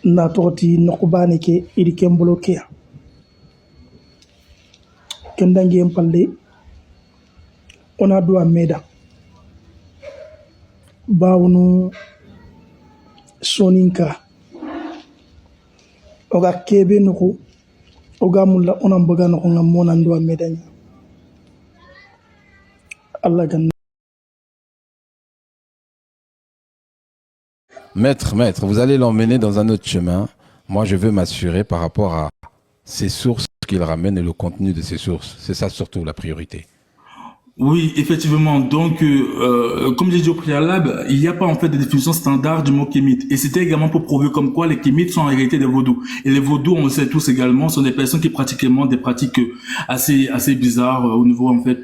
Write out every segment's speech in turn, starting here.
na toti nokubani ke iri kembolo ke kendangi empalle ona duwa meda bawnu soninka oga kebe nuku oga mulla ona mbaga nuku ngamona duwa medanya Allah gan. Maître, vous allez l'emmener dans un autre chemin. Moi, je veux m'assurer par rapport à ces sources qu'il ramène et le contenu de ces sources. C'est ça surtout la priorité. Oui, effectivement. Donc, comme j'ai dit au préalable, il n'y a pas en fait de définition standard du mot kémite. Et c'était également pour prouver comme quoi les kémites sont en réalité des vaudous. Et les vaudous, on le sait tous également, sont des personnes qui pratiquent des pratiques assez bizarres au niveau en fait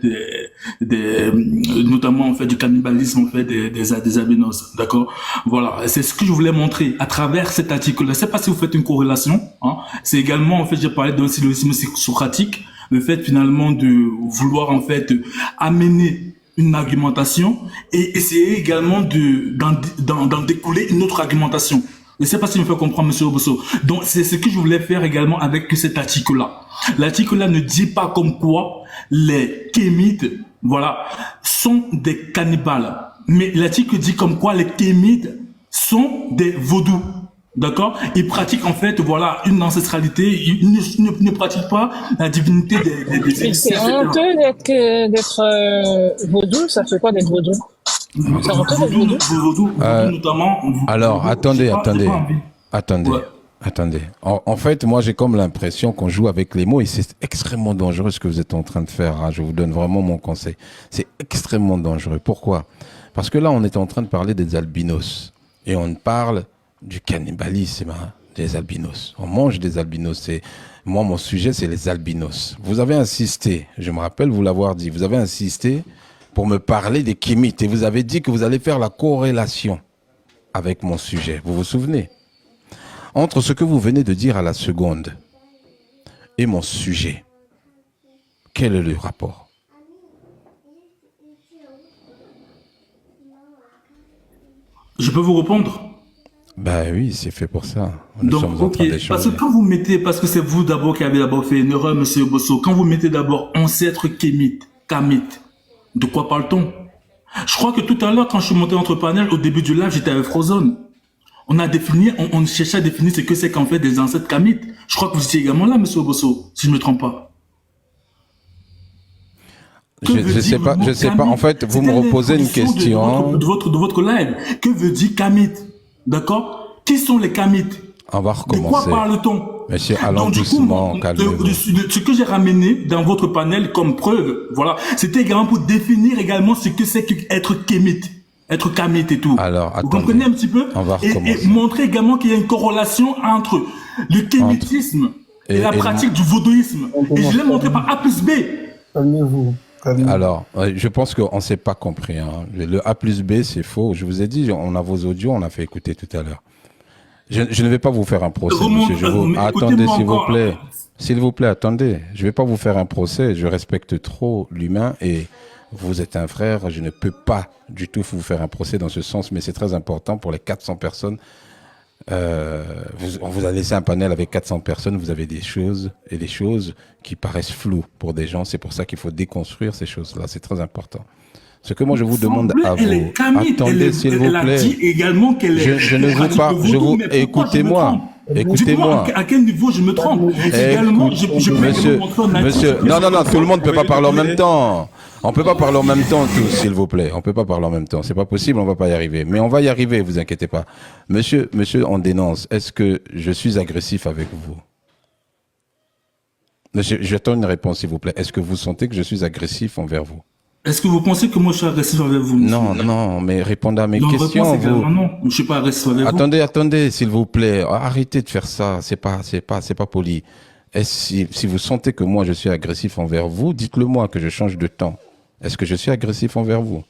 notamment en fait du cannibalisme en fait des albinos. D'accord. Voilà. C'est ce que je voulais montrer à travers cet article. Je ne sais pas si vous faites une corrélation. Hein. C'est également en fait, j'ai parlé d'un syllogisme socratique. Le fait finalement de vouloir en fait amener une argumentation et essayer également d'en découler une autre argumentation. Je ne sais pas si je me fais comprendre, monsieur Obosso. Donc, c'est ce que je voulais faire également avec cet article-là. L'article-là ne dit pas comme quoi les kémites, voilà, sont des cannibales. Mais l'article dit comme quoi les kémites sont des vaudous. D'accord? Ils pratiquent en fait, voilà, une ancestralité. Ils ne pratiquent pas la divinité des c'est honteux d'être vaudou. Ça fait quoi d'être vaudou? C'est honteux d'être vaudou. Notamment. Alors, attendez. Ouais. Attendez. En fait, moi, j'ai comme l'impression qu'on joue avec les mots et c'est extrêmement dangereux ce que vous êtes en train de faire. Hein. Je vous donne vraiment mon conseil. C'est extrêmement dangereux. Pourquoi? Parce que là, on est en train de parler des albinos et on parle du cannibalisme, hein, des albinos. On mange des albinos. Moi, mon sujet, c'est les albinos. Vous avez insisté, je me rappelle vous l'avoir dit, vous avez insisté pour me parler des kémites et vous avez dit que vous allez faire la corrélation avec mon sujet. Vous vous souvenez? Entre ce que vous venez de dire à la seconde et mon sujet, quel est le rapport? Je peux vous répondre? Ben oui, c'est fait pour ça. Donc, ok, parce que quand vous mettez, parce que c'est vous d'abord qui avez d'abord fait une erreur, monsieur Bosso, quand vous mettez d'abord ancêtre kémite, kamite, de quoi parle-t-on? Je crois que tout à l'heure, quand je suis monté entre panels, au début du live, j'étais avec Frozone. On a défini, on cherchait à définir ce que c'est qu'en fait des ancêtres kamites. Je crois que vous étiez également là, monsieur Bosso, si je ne me trompe pas. Je sais pas. En fait, vous me reposez une question. De votre live. Que veut dire kamite? D'accord? Qui sont les kamites? On va recommencer. De quoi parle-t-on? Monsieur, allons doucement, calmez-vous. Ce que j'ai ramené dans votre panel comme preuve, voilà, c'était également pour définir également ce que c'est qu'être kémite, être kamite et tout. Alors, attendez. Vous comprenez un petit peu? On va recommencer. Et montrer également qu'il y a une corrélation entre le kémitisme et la pratique du vaudouisme. Et je l'ai montré par A plus B. Calmez-vous. Alors, je pense qu'on ne s'est pas compris. Hein. Le A plus B, c'est faux. Je vous ai dit, on a vos audios, on a fait écouter tout à l'heure. Je ne vais pas vous faire un procès, monsieur. Attendez, s'il vous plaît. S'il vous plaît, attendez. Je ne vais pas vous faire un procès. Je respecte trop l'humain et vous êtes un frère. Je ne peux pas du tout vous faire un procès dans ce sens, mais c'est très important pour les 400 personnes. On vous a laissé un panel avec 400 personnes, vous avez des choses et des choses qui paraissent floues pour des gens. C'est pour ça qu'il faut déconstruire ces choses-là. C'est très important. Ce que moi je vous demande à vous, attendez s'il vous plaît. Je ne veux pas, écoutez-moi. Écoutez-moi. À quel niveau je me trompe? Monsieur, non, tout le monde ne peut pas parler en même temps. On peut pas parler en même temps tous, s'il vous plaît. On peut pas parler en même temps. C'est pas possible, on va pas y arriver. Mais on va y arriver, vous inquiétez pas. Monsieur, on dénonce. Est-ce que je suis agressif avec vous? J'attends une réponse, s'il vous plaît. Est-ce que vous sentez que je suis agressif envers vous? Est-ce que vous pensez que moi je suis agressif avec vous? Non, mais répondez à mes questions. Non, je suis pas agressif avec vous. Attendez, s'il vous plaît. Arrêtez de faire ça. C'est pas poli. Si vous sentez que moi je suis agressif envers vous, dites-le moi que je change de temps. Est-ce que je suis agressif envers vous?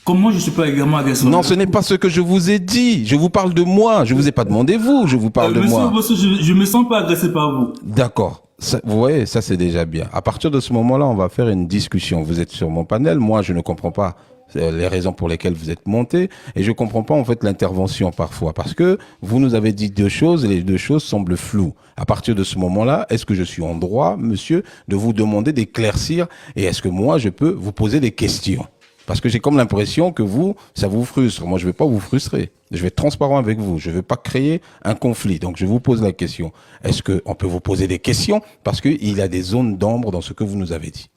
Comment je ne suis pas également agressif? Non, ce n'est pas ce que je vous ai dit. Je vous parle de moi. Je ne vous ai pas demandé vous. Je vous parle de moi. Monsieur, je ne me sens pas agressé par vous. D'accord. Vous voyez, ça c'est déjà bien. À partir de ce moment-là, on va faire une discussion. Vous êtes sur mon panel. Moi, je ne comprends pas les raisons pour lesquelles vous êtes monté, et je comprends pas en fait l'intervention parfois, parce que vous nous avez dit deux choses, et les deux choses semblent floues. À partir de ce moment-là, est-ce que je suis en droit, monsieur, de vous demander d'éclaircir, et est-ce que moi, je peux vous poser des questions? Parce que j'ai comme l'impression que vous, ça vous frustre. Moi, je vais pas vous frustrer. Je vais être transparent avec vous. Je vais pas créer un conflit. Donc, je vous pose la question. Est-ce que on peut vous poser des questions? Parce qu'il y a des zones d'ombre dans ce que vous nous avez dit.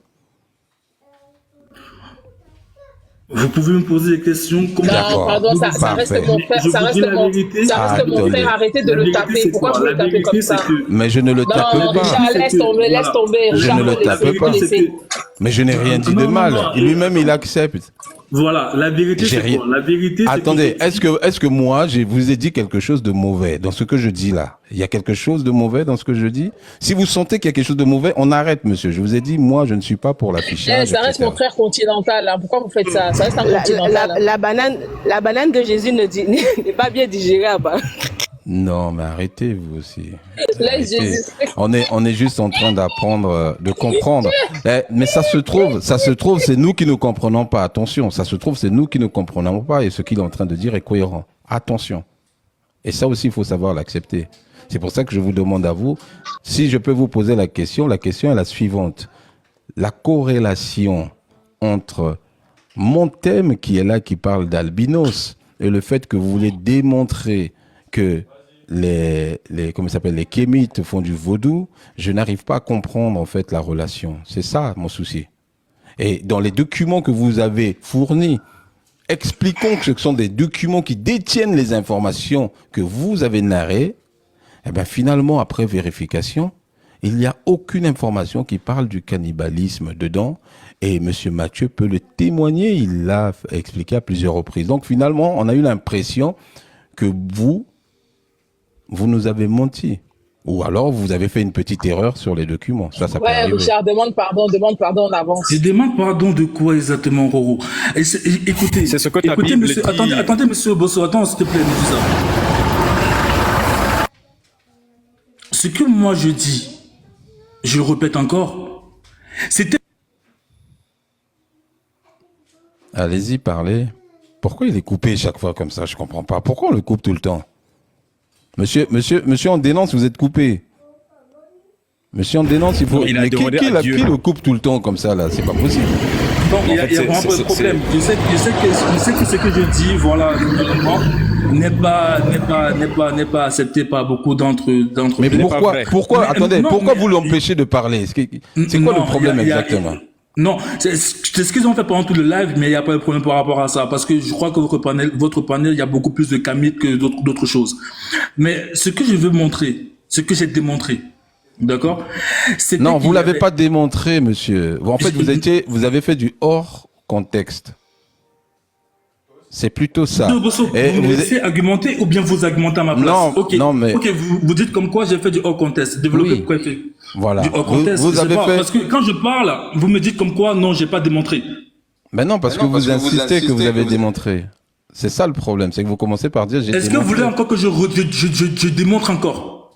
Vous pouvez me poser des questions comme Non, D'accord. pardon, ça reste Parfait. mon frère, Je ça vous reste dis la mon, vérité. ça reste mon Attendez. frère, arrêtez de La le vérité, taper. c'est Pourquoi quoi? vous La le tapez vérité, comme c'est ça? que Mais je ne le tape Non, pas. Richard, laisse tomber, laisse tomber. Je Richard, ne le tape laissez, pas. laissez. Mais je n'ai rien dit Non, de non, mal. non. Et lui-même, il accepte. Voilà, la vérité, J'ai c'est rien- quoi? La vérité, c'est Attendez, que- est-ce que moi, je vous ai dit quelque chose de mauvais dans ce que je dis là? Il y a quelque chose de mauvais dans ce que je dis? Si vous sentez qu'il y a quelque chose de mauvais, on arrête, monsieur. Je vous ai dit, moi, je ne suis pas pour l'affichage. Ça reste etc. mon frère continental, hein. Pourquoi vous faites ça? Ça reste un continental. Hein. La banane que Jésus ne dit n'est pas bien digérable. Non, mais arrêtez, vous aussi. Là, Arrêtez. Jésus. On est juste en train d'apprendre, de comprendre. Mais ça se trouve, c'est nous qui ne comprenons pas. Attention, ça se trouve, c'est nous qui ne comprenons pas et ce qu'il est en train de dire est cohérent. Attention. Et ça aussi, il faut savoir l'accepter. C'est pour ça que je vous demande à vous, si je peux vous poser la question est la suivante. La corrélation entre mon thème qui est là, qui parle d'albinos, et le fait que vous voulez démontrer que les kémites font du vaudou, je n'arrive pas à comprendre en fait la relation. C'est ça mon souci. Et dans les documents que vous avez fournis, expliquons que ce sont des documents qui détiennent les informations que vous avez narrées. Eh bien finalement, après vérification, il n'y a aucune information qui parle du cannibalisme dedans. Et Monsieur Mathieu peut le témoigner, il l'a expliqué à plusieurs reprises. Donc finalement, on a eu l'impression que vous nous avez menti. Ou alors, vous avez fait une petite erreur sur les documents. Ça peut Ouais, arriver. Richard, demande pardon en avance. Je demande pardon de quoi exactement, Roro? Écoutez, C'est ce que ta écoutez, Bible monsieur, dit. attendez, monsieur Bosso, attends, s'il te plaît, Médusa. Ce que moi je dis, je le répète encore, c'était... Allez-y, parlez. Pourquoi il est coupé chaque fois comme ça? Je comprends pas. Pourquoi on le coupe tout le temps? Monsieur, on dénonce, vous êtes coupé. Monsieur, on dénonce, il faut... Non, il a Mais demandé à Dieu. qui le coupe tout le temps comme ça, là? C'est pas possible. Bon, il y a fait, vraiment pas de c'est- problème. Je sais que ce que je dis, voilà, normalement, n'est pas accepté par beaucoup d'entre Mais vous. pas vrai. pourquoi, Mais, attendez, non, pourquoi mais- vous l'empêchez de parler? C'est quoi Non, le problème il y a- exactement? Non, c'est ce qu'ils ont fait pendant tout le live, mais il n'y a pas de problème par rapport à ça, parce que je crois que votre panel, il y a beaucoup plus de kamites que d'autres choses. Mais ce que je veux montrer, ce que j'ai démontré, d'accord? c'était Non, qu'il vous y l'avez avait- pas démontré, monsieur. En fait, vous avez fait du hors contexte. C'est plutôt ça. Monsieur Bosso, Et vous me vous- laissez argumenter ou bien vous argumentez à ma place? Non, Ok. non, mais- Ok, vous dites comme quoi j'ai fait du hors contexte. Développez Oui. pourquoi il fait Voilà. du hors Vous- contexte. vous je sais avez pas, fait- Parce que quand je parle, vous me dites comme quoi non, j'ai pas démontré. Ben non, parce que vous insistez que vous avez démontré. C'est ça le problème, c'est que vous commencez par dire j'ai Est-ce que vous démontré. voulez encore que je démontre encore?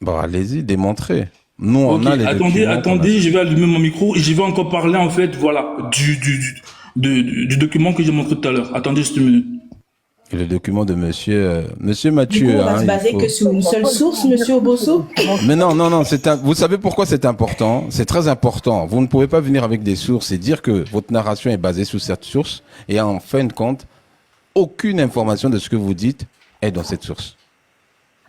Bon, allez-y, démontrez. Nous, on Ok, a les documents. attendez, je vais allumer mon micro et je vais encore parler en fait, voilà, du document que j'ai montré tout à l'heure. Attendez juste une minute. Et le document de monsieur Du Mathieu. coup, on va hein, se il baser faut- que sur une seule source, monsieur Obosso. Mais non, vous savez pourquoi c'est important? C'est très important. Vous ne pouvez pas venir avec des sources et dire que votre narration est basée sur cette source et en fin de compte, aucune information de ce que vous dites est dans cette source.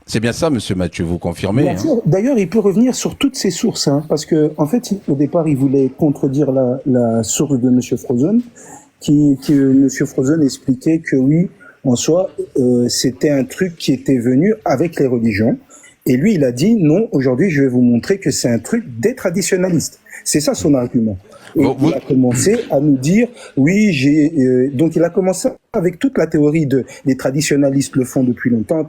C'est bien ça, monsieur Mathieu, vous confirmez? Bien Hein? sûr. D'ailleurs, il peut revenir sur toutes ces sources, hein, parce que en fait, au départ, il voulait contredire la source de Monsieur Frozen, qui Monsieur Frozen expliquait que oui, en soi, c'était un truc qui était venu avec les religions. Et lui, il a dit non. Aujourd'hui, je vais vous montrer que c'est un truc des traditionalistes. C'est ça son argument. Et il a commencé à nous dire oui, donc il a commencé avec toute la théorie les traditionalistes le font depuis longtemps.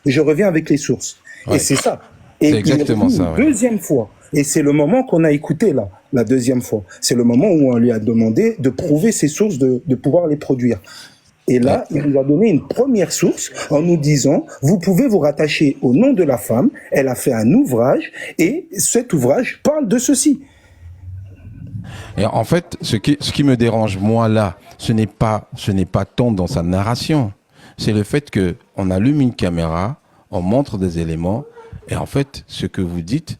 Et je reviens avec les sources. Ouais. Et c'est ça. Et C'est exactement il est ça, revenu ouais. une deuxième fois. Et c'est le moment qu'on a écouté là, la deuxième fois. C'est le moment où on lui a demandé de prouver ses sources, de pouvoir les produire. Et là, il nous a donné une première source en nous disant, vous pouvez vous rattacher au nom de la femme, elle a fait un ouvrage, et cet ouvrage parle de ceci. Et en fait, ce qui me dérange, moi, là, ce n'est pas tant dans sa narration. C'est le fait que on allume une caméra, on montre des éléments, et en fait, ce que vous dites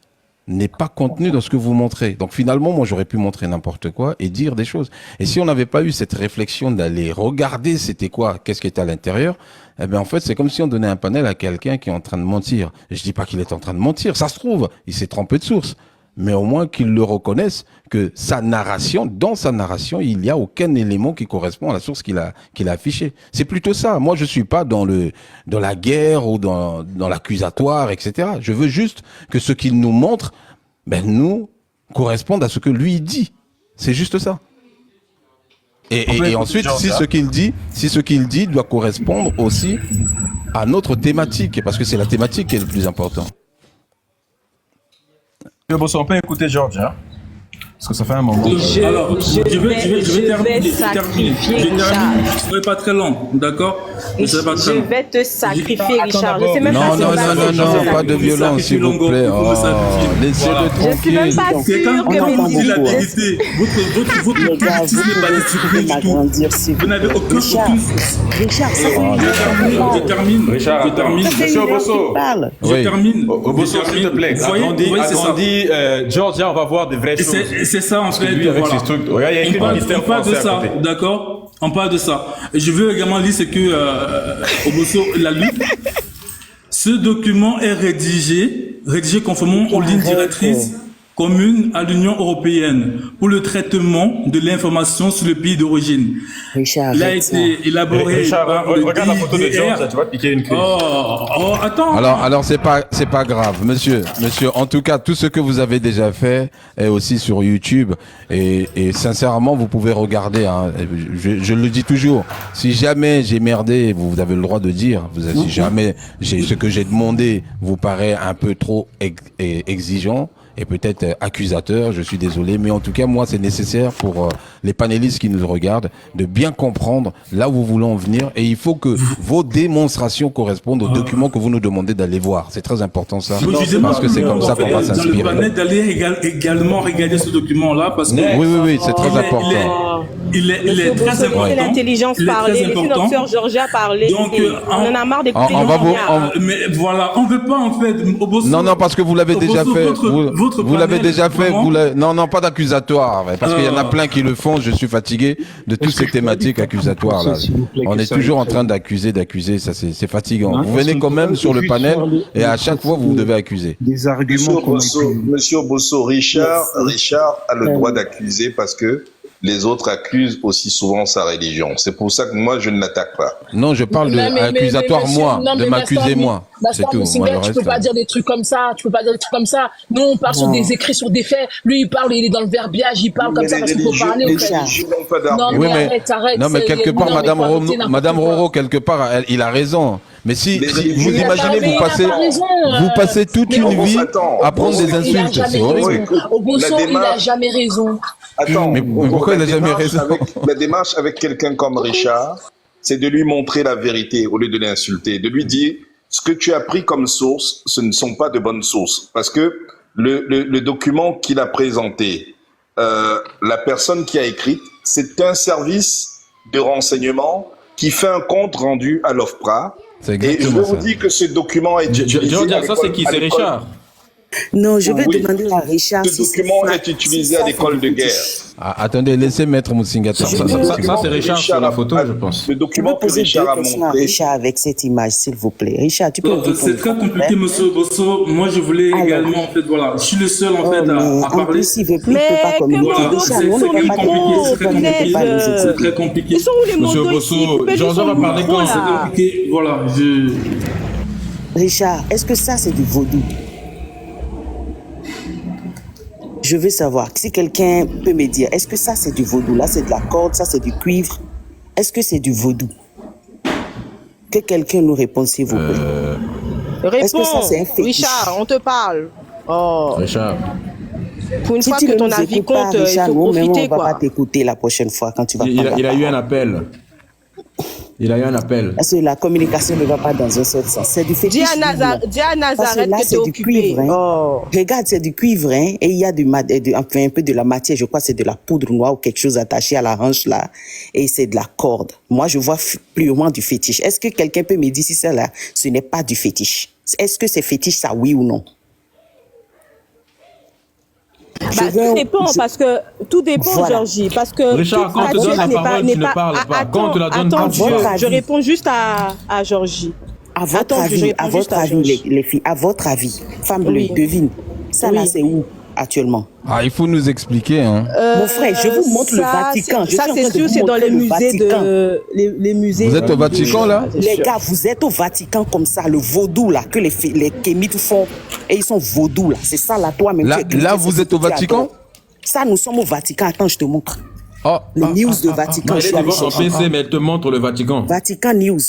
n'est pas contenu dans ce que vous montrez. Donc finalement, moi, j'aurais pu montrer n'importe quoi et dire des choses. Et si on n'avait pas eu cette réflexion d'aller regarder c'était quoi, qu'est-ce qui était à l'intérieur, eh bien en fait, c'est comme si on donnait un panel à quelqu'un qui est en train de mentir. Et je dis pas qu'il est en train de mentir, ça se trouve, il s'est trompé de source. Mais au moins qu'il le reconnaisse, que sa narration, dans sa narration, il n'y a aucun élément qui correspond à la source qu'il a affichée. C'est plutôt ça. Moi, je suis pas dans la guerre ou dans l'accusatoire, etc. Je veux juste que ce qu'il nous montre, nous corresponde à ce que lui dit. C'est juste ça. Et ensuite, si ce qu'il dit doit correspondre aussi à notre thématique, parce que c'est la thématique qui est le plus important. On peut écouter George, hein? Parce que ça fait un moment. Je vais terminer. Je ne serai pas très long, d'accord? Je vais te sacrifier, Richard. Je sais même pas non, pas de violence, s'il vous plaît. Laissez-le tranquille. Je suis même pas sûre que mes la vérité. Votre politique n'est pas disciplinée du tout. Vous n'avez aucun source. Richard, je termine. Monsieur Obosso. Je termine. Obosso, s'il te plaît. Agrandis, Georgia, on va voir de vraies choses. C'est ça en fait. Lui, avec ses trucs. Regarde, il y a écrit ministère français de ça, d'accord? On parle de ça. Et je veux également lire ce que Obosso l'a lu. Ce document est rédigé conformément aux lignes directrices communes à l'Union européenne pour le traitement de l'information sur le pays d'origine. Il a été élaboré par le regarde la photo de George, tu vas piquer une crise. Attends. Alors c'est pas grave, monsieur. En tout cas, tout ce que vous avez déjà fait est aussi sur YouTube et sincèrement, vous pouvez regarder. Hein, je le dis toujours. Si jamais j'ai merdé, vous avez le droit de dire. Si jamais ce que j'ai demandé vous paraît un peu trop exigeant et peut-être accusateur, je suis désolé, mais en tout cas, moi, c'est nécessaire pour les panélistes qui nous regardent de bien comprendre là où vous voulez en venir, et il faut que vos démonstrations correspondent aux documents que vous nous demandez d'aller voir. C'est très important ça, parce que c'est comme ça qu'on va s'inspirer. Dans le panel d'aller également regarder ce document-là, parce que oui, c'est très important. Il est très important. L'intelligence parler, laissez notre sœur Georgia parler. Donc, on en a marre d'écouter mais voilà, on veut pas en fait. Non, parce que vous l'avez déjà fait. Vous l'avez déjà fait. Non, pas d'accusatoire. Parce qu'il y en a plein qui le font. Je suis fatigué de toutes ces thématiques accusatoires là. On est toujours en train d'accuser. Ça, c'est fatigant. Vous venez quand même sur le panel et à chaque fois vous devez accuser. Des arguments. Monsieur Bosso, Richard a le droit d'accuser parce que les autres accusent aussi souvent sa religion. C'est pour ça que moi, je ne l'attaque pas. Non, je parle d'accusatoire, de m'accuser moi. C'est tout. Tu peux pas dire des trucs comme ça. Nous, on parle sur des écrits, sur des faits. Lui, il parle, il est dans le verbiage, il parle comme ça parce qu'il faut parler. Non, mais quelque part, Madame Roro, quelque part, il a raison. Mais si vous imaginez, vous passez toute une vie à prendre des insultes. C'est horrible. Au bon sens, il n'a jamais raison. Attends, mais pourquoi il n'a jamais raison? La démarche avec quelqu'un comme Richard, c'est de lui montrer la vérité au lieu de l'insulter, de lui dire ce que tu as pris comme source, ce ne sont pas de bonnes sources. Parce que le document qu'il a présenté, la personne qui a écrit, c'est un service de renseignement qui fait un compte rendu à l'OFPRA. Et je vous dis que ce document est utilisé. Ça, c'est qui? C'est Richard? Non, je vais demander à Richard. Ce document est utilisé à l'école de guerre. Attendez, laissez Maître Moussingata. Ça, c'est Richard sur la photo, je pense. Le document que Richard a montré. Richard, avec cette image, s'il vous plaît. Richard, tu peux répondre. C'est très compliqué, monsieur Bosso. Moi, je voulais également, en fait, voilà. Je suis le seul, en fait, à parler. Plus, il veut plus, il peut pas communiquer. C'est très compliqué. Ils sont où les monsieur Bosso, Jean-Jean va parler quand c'est compliqué. Voilà. Richard, est-ce que ça, c'est du vaudou? Je veux savoir, si quelqu'un peut me dire, est-ce que ça c'est du vaudou? Là c'est de la corde, ça c'est du cuivre. Est-ce que c'est du vaudou? Que quelqu'un nous réponde s'il vous plaît. Est-ce que ça c'est un fétiche? Richard, on te parle. Richard. Pour une fois que ton avis compte, Richard, il faut profiter on va pas t'écouter la prochaine fois quand tu vas parler. Il a eu un appel. Il a eu un appel. Parce que la communication ne va pas dans un seul sens. C'est du fétiche. Dis à Nazareth que c'est t'es du occupé. cuivre. Hein. Oh. Regarde, c'est du cuivre. Hein, et il y a enfin, un peu de la matière. Je crois que c'est de la poudre noire ou quelque chose attaché à la hanche là. Et c'est de la corde. Moi, je vois purement du fétiche. Est-ce que quelqu'un peut me dire si ça là, ce n'est pas du fétiche? Est-ce que c'est fétiche, ça, oui ou non? Tout dépend, parce que tout dépend, voilà. Georgie, parce que Richard, quand tu donnes la parole, tu ne parles pas. Quand tu la donnes pas, je réponds juste à Georgie. À votre avis, les filles, à votre avis, femme bleue, devine. Ça là, c'est où actuellement? Ah, il faut nous expliquer, hein. Mon frère, je vous montre le Vatican. Ça, c'est sûr, c'est dans les musées les musées. Vous êtes au Vatican, là? Les gars, vous êtes au Vatican comme ça, le vaudou, là, que les kémites font. Et ils sont vaudous, là. C'est ça, là, toi-même. Là, vous êtes au Vatican? Ça, nous sommes au Vatican. Attends, je te montre. Les news de Vatican. Elle est devant son PC, mais elle te montre le Vatican. Vatican News.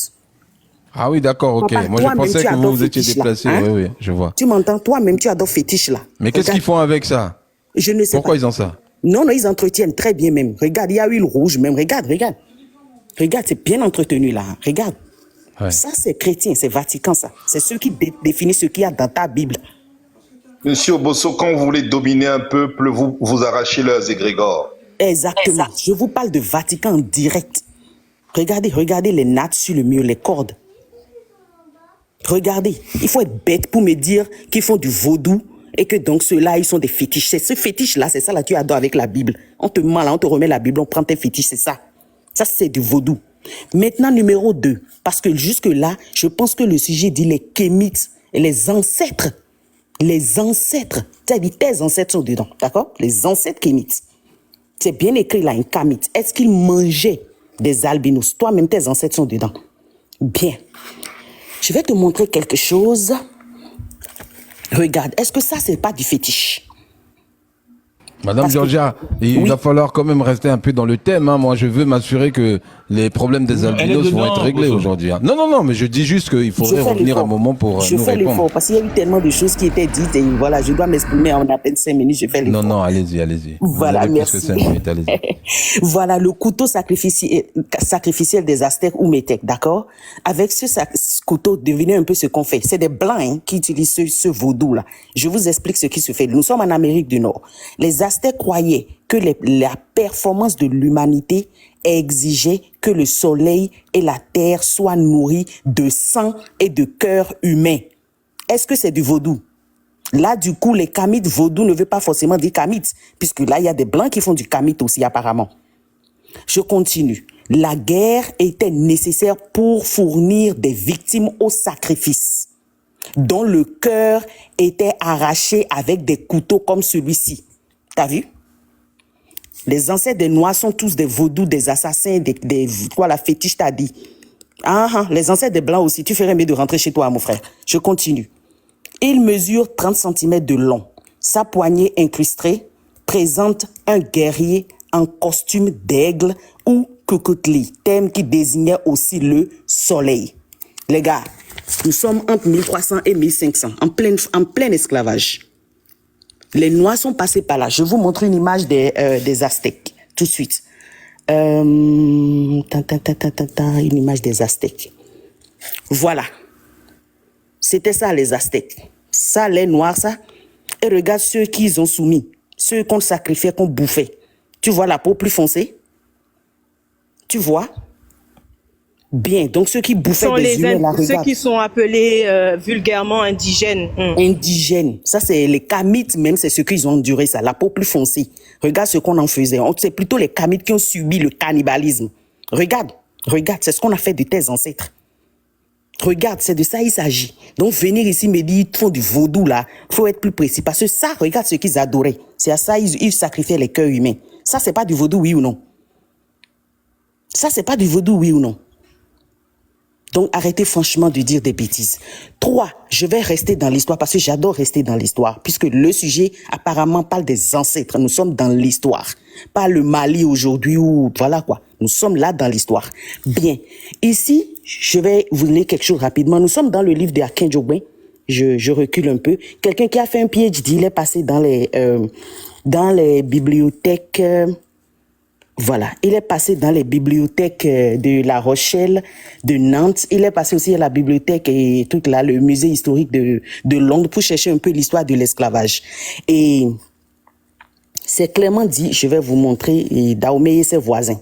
Ah oui, d'accord, ok. Moi, je pensais que vous étiez déplacé. Hein? Oui, je vois. Tu m'entends? Toi-même, tu adores fétiche, là. Mais qu'est-ce qu'ils font avec ça? Je ne sais pas. Pourquoi ils ont ça? Non, ils entretiennent très bien même. Regarde, il y a huile rouge même. Regarde. Regarde, c'est bien entretenu là. Regarde. Ouais. Ça, c'est chrétien, c'est Vatican, ça. C'est ceux qui définissent ce qu'il y a dans ta Bible. Monsieur Obosso, quand vous voulez dominer un peuple, vous arrachez leurs égrégores. Exactement. Je vous parle de Vatican en direct. Regardez les nattes sur le mur, les cordes. Regardez. Il faut être bête pour me dire qu'ils font du vaudou. Et que donc ceux-là, ils sont des fétiches. C'est ce fétiche-là, c'est ça là, tu adores avec la Bible. On te ment là, on te remet la Bible, on prend tes fétiches, c'est ça. Ça, c'est du vaudou. Maintenant, numéro 2. Parce que jusque-là, je pense que le sujet dit les kémites et les ancêtres. Les ancêtres. C'est-à-dire tes ancêtres sont dedans, d'accord? Les ancêtres kémites. C'est bien écrit là, un kémite. Est-ce qu'ils mangeaient des albinos? Toi-même, tes ancêtres sont dedans. Bien. Je vais te montrer quelque chose. Regarde, est-ce que ça, c'est pas du fétiche? Madame Georgia, il va falloir quand même rester un peu dans le thème. Hein. Moi, je veux m'assurer que les problèmes des albinos vont être réglés aujourd'hui. Hein. Non, mais je dis juste qu'il faudrait revenir un moment pour nous répondre. Je fais l'effort parce qu'il y a eu tellement de choses qui étaient dites et voilà, je dois m'exprimer en à peine 5 minutes, je fais l'effort. Non, allez-y. Voilà, merci. Plus que 5 minutes, allez-y. Voilà, le couteau sacrificiel des Aztèques ou Métèques, d'accord? Avec ce couteau, devinez un peu ce qu'on fait. C'est des Blancs hein, qui utilisent ce vaudou-là. Je vous explique ce qui se fait. Nous sommes en Amérique du Nord. Les Aztèques croyaient que la performance de l'humanité exigeait que le soleil et la terre soient nourris de sang et de cœur humain. Est-ce que c'est du vaudou? Là, du coup, les kamites vaudou ne veut pas forcément dire kamites, puisque là, il y a des blancs qui font du kamite aussi, apparemment. Je continue. La guerre était nécessaire pour fournir des victimes au sacrifice, dont le cœur était arraché avec des couteaux comme celui-ci. T'as vu? Les ancêtres des Noirs sont tous des vaudous, des assassins, quoi, la fétiche t'a dit. Les ancêtres des Blancs aussi. Tu ferais mieux de rentrer chez toi, mon frère. Je continue. Il mesure 30 cm de long. Sa poignée incrustée présente un guerrier en costume d'aigle ou Kukutli, thème qui désignait aussi le soleil. Les gars, nous sommes entre 1300 et 1500, en plein esclavage. Les Noirs sont passés par là. Je vous montre une image des Aztèques, tout de suite. Une image des Aztèques. Voilà. C'était ça, les Aztèques. Ça, les Noirs, ça. Et regarde ceux qu'ils ont soumis. Ceux qu'on sacrifiait, qu'on bouffait. Tu vois la peau plus foncée? Tu vois? Bien, donc ceux qui bouffaient des humains, là, regarde. Ceux qui sont appelés vulgairement indigènes. Indigènes. Ça, c'est les kamites même, c'est ceux qu'ils ont enduré ça. La peau plus foncée. Regarde ce qu'on en faisait. C'est plutôt les kamites qui ont subi le cannibalisme. Regarde, c'est ce qu'on a fait de tes ancêtres. Regarde, c'est de ça il s'agit. Donc venir ici me dire, ils font du vaudou là, faut être plus précis. Parce que ça, regarde ce qu'ils adoraient. C'est à ça ils sacrifiaient les cœurs humains. Ça, c'est pas du vaudou, oui ou non? Ça, c'est pas du vaudou, oui ou non? Donc, arrêtez franchement de dire des bêtises. 3, je vais rester dans l'histoire parce que j'adore rester dans l'histoire. Puisque le sujet, apparemment, parle des ancêtres. Nous sommes dans l'histoire. Pas le Mali aujourd'hui ou voilà quoi. Nous sommes là dans l'histoire. Bien. Ici, je vais vous lire quelque chose rapidement. Nous sommes dans le livre de Akin Djogben. Je recule un peu. Quelqu'un qui a fait un PhD, il est passé dans les bibliothèques Voilà, il est passé dans les bibliothèques de La Rochelle, de Nantes. Il est passé aussi à la bibliothèque et tout là, le musée historique de Londres pour chercher un peu l'histoire de l'esclavage. Et c'est clairement dit, je vais vous montrer, Dahomey et ses voisins.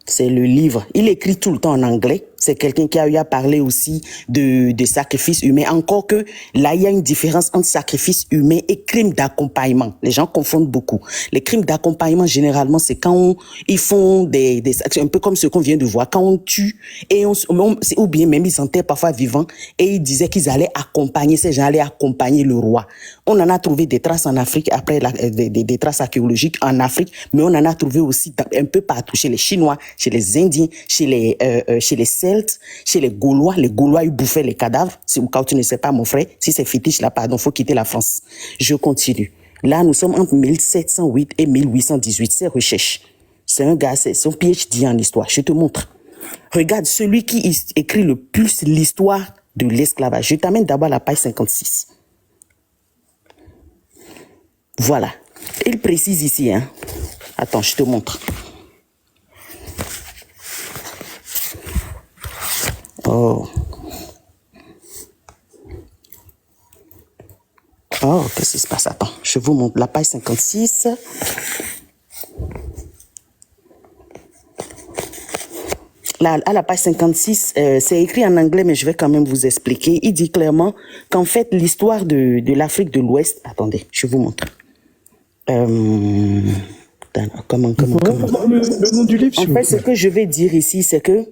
C'est le livre. Il écrit tout le temps en anglais. C'est quelqu'un qui a eu à parler aussi de sacrifice humain. Encore que là, il y a une différence entre sacrifice humain et crime d'accompagnement. Les gens confondent beaucoup. Les crimes d'accompagnement, généralement, c'est quand ils font des actions, un peu comme ce qu'on vient de voir, quand on tue et ou bien même ils enterrent parfois vivants et ils disaient qu'ils allaient accompagner, ces gens allaient accompagner le roi. On en a trouvé des traces en Afrique, après des traces archéologiques en Afrique, mais on en a trouvé aussi un peu partout, chez les Chinois, chez les Indiens, chez les Celtes, chez les Gaulois. Les Gaulois, ils bouffaient les cadavres. Si au cas où tu ne sais pas, mon frère, si c'est fétiche là, pardon, faut quitter la France. Je continue. Là, nous sommes entre 1708 et 1818. C'est recherche. C'est un gars, c'est son PhD en histoire. Je te montre. Regarde, celui qui écrit le plus l'histoire de l'esclavage. Je t'amène d'abord à la page 56. Voilà. Il précise ici, hein. Attends, je te montre. Oh. Oh, qu'est-ce qui se passe? Attends, je vous montre la page 56. Là, à la page 56, c'est écrit en anglais, mais je vais quand même vous expliquer. Il dit clairement qu'en fait, l'histoire de l'Afrique de l'Ouest... Attendez, je vous montre. Comment le nom du livre, en fait, ce que je vais dire ici, c'est que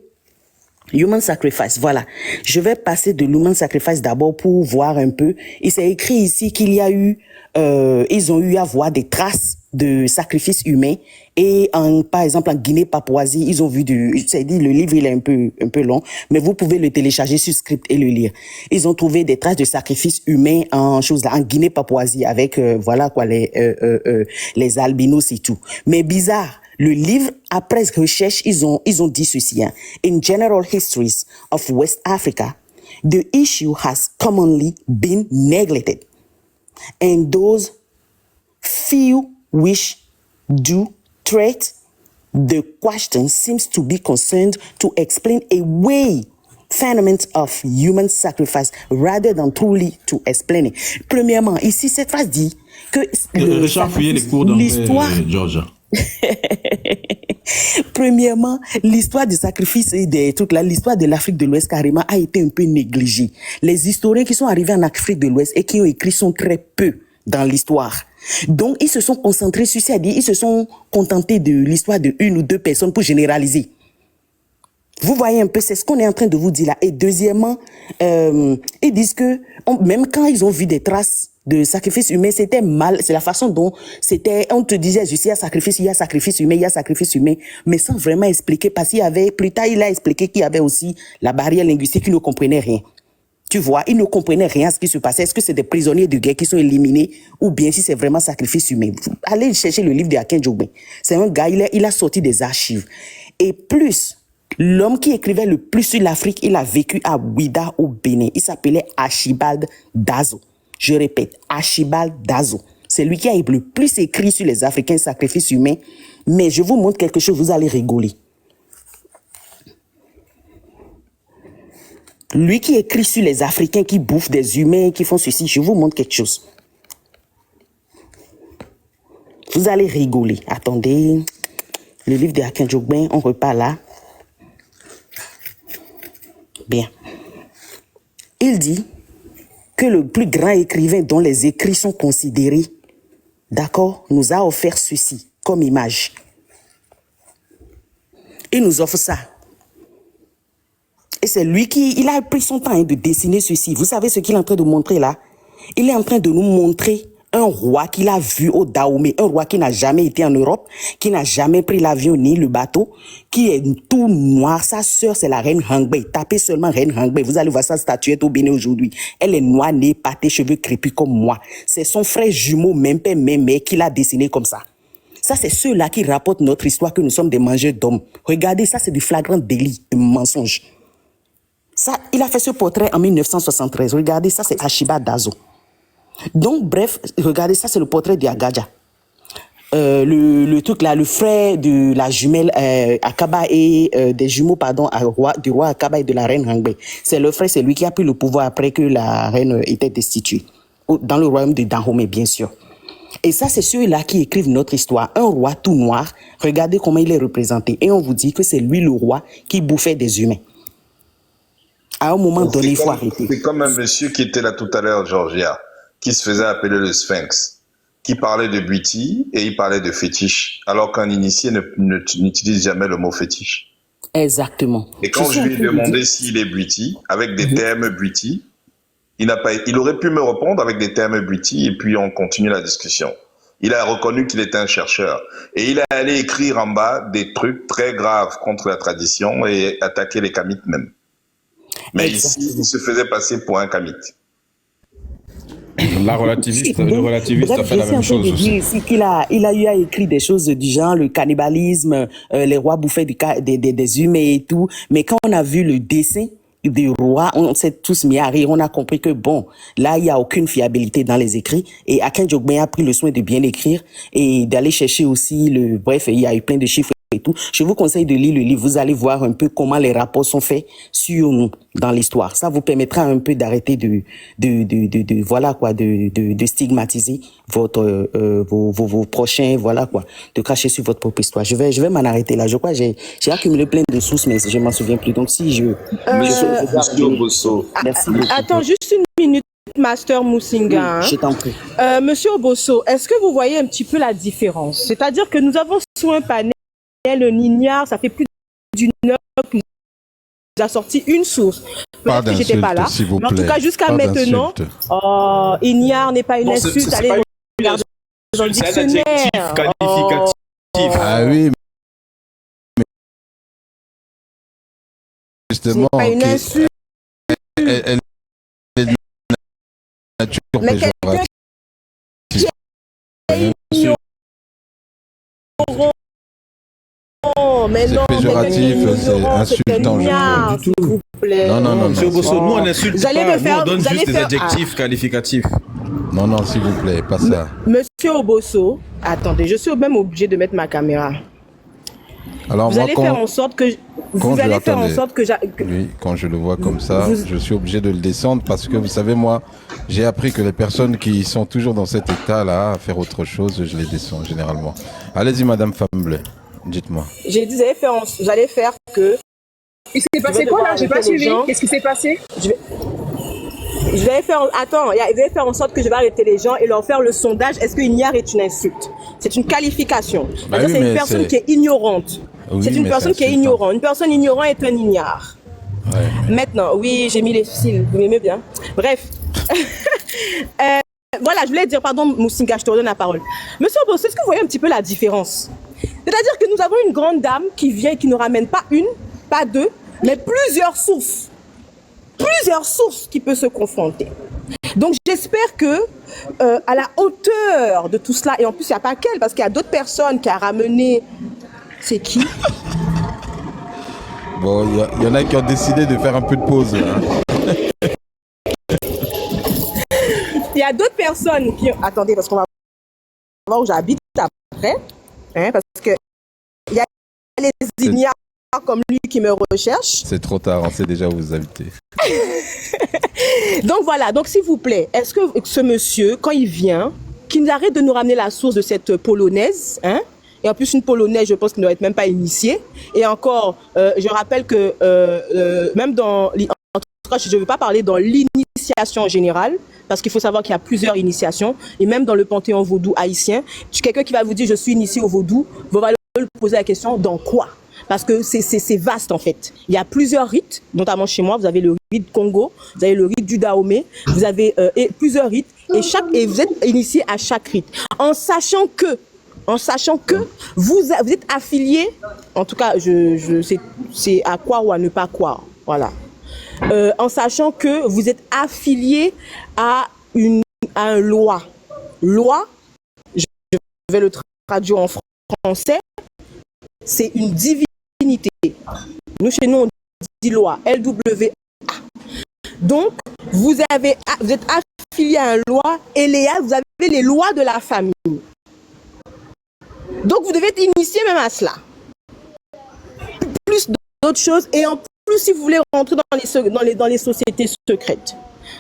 Human Sacrifice, voilà. Je vais passer de Human Sacrifice d'abord pour voir un peu. Il s'est écrit ici qu'il y a eu, ils ont eu à voir des traces de sacrifices humains. Et par exemple, en Guinée-Papouasie, ils ont vu c'est dit, le livre, il est un peu long, mais vous pouvez le télécharger sur Script et le lire. Ils ont trouvé des traces de sacrifices humains en Guinée-Papouasie avec, voilà quoi, les albinos et tout. Mais bizarre. Le livre, après recherche, ils ont dit ceci, hein. In general histories of West Africa, the issue has commonly been neglected. And those few which do treat the question seems to be concerned to explain away phenomena of human sacrifice rather than truly to explain it. Premièrement, ici, cette phrase dit que Richard fouillait les cours d'anglais, Georgia. Premièrement, l'histoire du sacrifice et des trucs là, l'histoire de l'Afrique de l'Ouest carrément a été un peu négligée. Les historiens qui sont arrivés en Afrique de l'Ouest et qui ont écrit sont très peu dans l'histoire. Donc, ils se sont concentrés sur ça, ils se sont contentés de l'histoire de une ou deux personnes pour généraliser. Vous voyez un peu, c'est ce qu'on est en train de vous dire là. Et deuxièmement, ils disent que même quand ils ont vu des traces de sacrifice humain, c'était mal. C'est la façon dont c'était. On te disait, il y a sacrifice humain, il y a sacrifice humain, mais sans vraiment expliquer. Parce qu'il y avait, plus tard, il a expliqué qu'il y avait aussi la barrière linguistique, il ne comprenait rien. Tu vois, il ne comprenait rien à ce qui se passait. Est-ce que c'est des prisonniers de guerre qui sont éliminés ou bien si c'est vraiment sacrifice humain? Allez chercher le livre de Akin Djogben. C'est un gars, il a sorti des archives. Et plus, l'homme qui écrivait le plus sur l'Afrique, il a vécu à Ouida au Bénin. Il s'appelait Archibald Dazo. Je répète, Archibald Dazo. C'est lui qui a le plus écrit sur les Africains, sacrifices humains. Mais je vous montre quelque chose, vous allez rigoler. Lui qui écrit sur les Africains qui bouffent des humains, qui font ceci, je vous montre quelque chose. Vous allez rigoler. Attendez. Le livre de Akin Djogben, on repart là. Bien. Il dit que le plus grand écrivain dont les écrits sont considérés, d'accord, nous a offert ceci comme image. Il nous offre ça. Et c'est lui il a pris son temps de dessiner ceci. Vous savez ce qu'il est en train de montrer là? Il est en train de nous montrer un roi qu'il a vu au Dahomey, un roi qui n'a jamais été en Europe, qui n'a jamais pris l'avion ni le bateau, qui est tout noir. Sa sœur, c'est la reine Hangbe. Tapez seulement reine Hangbe. Vous allez voir sa statuette au Bénin aujourd'hui. Elle est noire, nez, pâtée, cheveux crépus comme moi. C'est son frère jumeau, même père, même mère, qui l'a dessiné comme ça. Ça, c'est ceux-là qui rapportent notre histoire que nous sommes des mangeurs d'hommes. Regardez, ça, c'est du flagrant délit, de mensonge. Ça, il a fait ce portrait en 1973. Regardez, ça, c'est Archibald Dazo. Donc, bref, regardez, ça, c'est le portrait d'Agadja. le truc là, le frère de la jumelle Akaba et des jumeaux, pardon, du roi Akaba et de la reine Hangbe. C'est le frère, c'est lui qui a pris le pouvoir après que la reine était destituée. Dans le royaume de Dahomey, bien sûr. Et ça, c'est ceux-là qui écrivent notre histoire. Un roi tout noir, regardez comment il est représenté. Et on vous dit que c'est lui le roi qui bouffait des humains. À un moment donné, il faut arrêter. C'est comme un monsieur qui était là tout à l'heure, Georgia, qui se faisait appeler le Sphinx, qui parlait de beauty et il parlait de fétiche, alors qu'un initié n'utilise jamais le mot fétiche. Exactement. Et quand je lui ai demandé s'il est beauty, avec des termes beauty, il aurait pu me répondre avec des termes beauty et puis on continue la discussion. Il a reconnu qu'il était un chercheur. Et il est allé écrire en bas des trucs très graves contre la tradition et attaquer les kamites même. Mais ici, il se faisait passer pour un kamite. Le relativiste a fait la même chose aussi. Il a eu à écrire des choses du genre le cannibalisme, les rois bouffaient des humains et tout. Mais quand on a vu le dessin du roi, on s'est tous mis à rire. On a compris que bon, là, il n'y a aucune fiabilité dans les écrits. Et Akin Djogben a pris le soin de bien écrire et d'aller chercher aussi bref, il y a eu plein de chiffres et tout. Je vous conseille de lire le livre. Vous allez voir un peu comment les rapports sont faits sur nous dans l'histoire. Ça vous permettra un peu d'arrêter de stigmatiser vos prochains, voilà quoi, de cracher sur votre propre histoire. Je vais m'en arrêter là. Je crois que j'ai accumulé plein de sources, mais je m'en souviens plus. Donc si Monsieur Obosso. Merci beaucoup. Attends, juste une minute. Master Musinga. Je t'en prie. Monsieur Obosso, est-ce que vous voyez un petit peu la différence? C'est-à-dire que nous avons sur un panel le Nignard, ça fait plus d'une heure qu'il nous a sorti une source. Peut-être que j'étais pas là. Mais en tout cas, jusqu'à maintenant, Ignard n'est pas une insulte. Allez regarder dans le dictionnaire. C'est un adjectif qualificatif. Ah oui, mais justement, c'est pas une insulte. Elle est de nature péjorative. Mais non, c'est péjoratif, c'est insultant, je crois. S'il vous plaît. Non. Monsieur Obosso, nous on n'insulte pas, nous on donne juste des adjectifs qualificatifs. Non, s'il vous plaît, pas ça. Monsieur Obosso, attendez, je suis même obligé de mettre ma caméra. Alors vous allez faire en sorte que... Oui, quand je le vois comme ça, je suis obligé de le descendre parce que vous savez, moi, j'ai appris que les personnes qui sont toujours dans cet état-là à faire autre chose, je les descends généralement. Allez-y, Madame Famblay. Dites-moi. J'ai dit, vous allez faire que... Il s'est passé quoi là? J'ai pas suivi. Qu'est-ce qui s'est passé? Je vais faire... Attends, je vais faire en sorte que je vais arrêter les gens et leur faire le sondage. Est-ce que Ignard est une insulte? C'est une qualification. Bah oui, c'est une personne qui est ignorante. Oui, c'est une personne qui est ignorante. Une personne ignorante est un ignare. Ouais. Maintenant, oui, j'ai mis les cils. Vous m'aimez bien. Bref. Voilà, je voulais dire, pardon, Musinga, je te redonne la parole. Monsieur Obosso, est-ce que vous voyez un petit peu la différence? C'est-à-dire que nous avons une grande dame qui vient et qui nous ramène pas une, pas deux, mais plusieurs sources. Plusieurs sources qui peuvent se confronter. Donc j'espère que à la hauteur de tout cela, et en plus il n'y a pas qu'elle, parce qu'il y a d'autres personnes qui a ramené... C'est qui? Bon, il y en a qui ont décidé de faire un peu de pause. Hein. Il y a d'autres personnes qui... Attendez, parce qu'on va voir où j'habite après. Hein, parce que il y a les ignares comme lui qui me recherchent. C'est trop tard, on sait déjà où vous habitez. Donc voilà, donc s'il vous plaît, est-ce que ce monsieur, quand il vient, qu'il arrête de nous ramener la source de cette polonaise, hein? Et en plus, une polonaise, je pense qu'il ne doit être même pas initiée. Et encore, je rappelle que même dans... En tout cas, je ne veux pas parler dans l'initiation générale, parce qu'il faut savoir qu'il y a plusieurs initiations. Et même dans le panthéon vaudou haïtien, quelqu'un qui va vous dire « je suis initié au vaudou », vous allez lui poser la question « dans quoi ?» Parce que c'est vaste en fait. Il y a plusieurs rites, notamment chez moi, vous avez le rite Congo, vous avez le rite du Dahomey, vous avez plusieurs rites, et vous êtes initié à chaque rite. En sachant que vous êtes affilié, en tout cas, c'est à croire ou à ne pas croire, voilà. En sachant que vous êtes affilié à un loi. Loi, je vais le traduire en français, c'est une divinité. Nous, chez nous, on dit loi, LWA. Donc, vous êtes affilié à une loi et vous avez les lois de la famille. Donc vous devez être initié même à cela. Plus d'autres choses, et en plus si vous voulez rentrer dans les sociétés secrètes.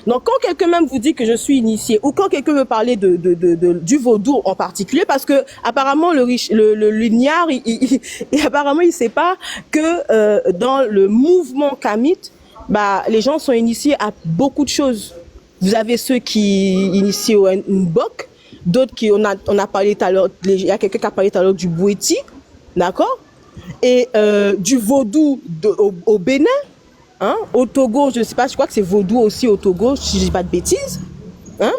Donc quand quelqu'un même vous dit que je suis initié, ou quand quelqu'un veut parler du vaudou en particulier, parce que apparemment le lignard, apparemment il sait pas que dans le mouvement kamite, bah les gens sont initiés à beaucoup de choses. Vous avez ceux qui initient au Mbok, d'autres qui on a parlé tout à l'heure, il y a quelqu'un qui a parlé tout à l'heure du Boueti, d'accord, et du vaudou au Bénin. Hein? Au Togo, je ne sais pas, je crois que c'est vaudou aussi au Togo, si je ne dis pas de bêtises. Hein?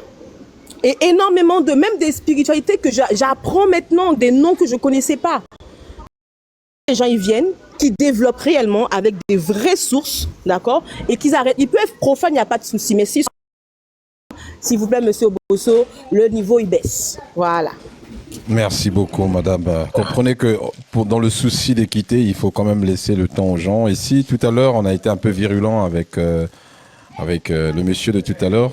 Et énormément même des spiritualités que j'apprends maintenant, des noms que je ne connaissais pas. Les gens, ils viennent, qui développent réellement avec des vraies sources, d'accord? Et qu'ils arrêtent. Ils peuvent être profanes, il n'y a pas de souci. Mais s'il vous plaît, monsieur Bosso, le niveau, il baisse. Voilà. Merci beaucoup, madame. Comprenez que dans le souci d'équité, il faut quand même laisser le temps aux gens. Et si tout à l'heure, on a été un peu virulent avec le monsieur de tout à l'heure,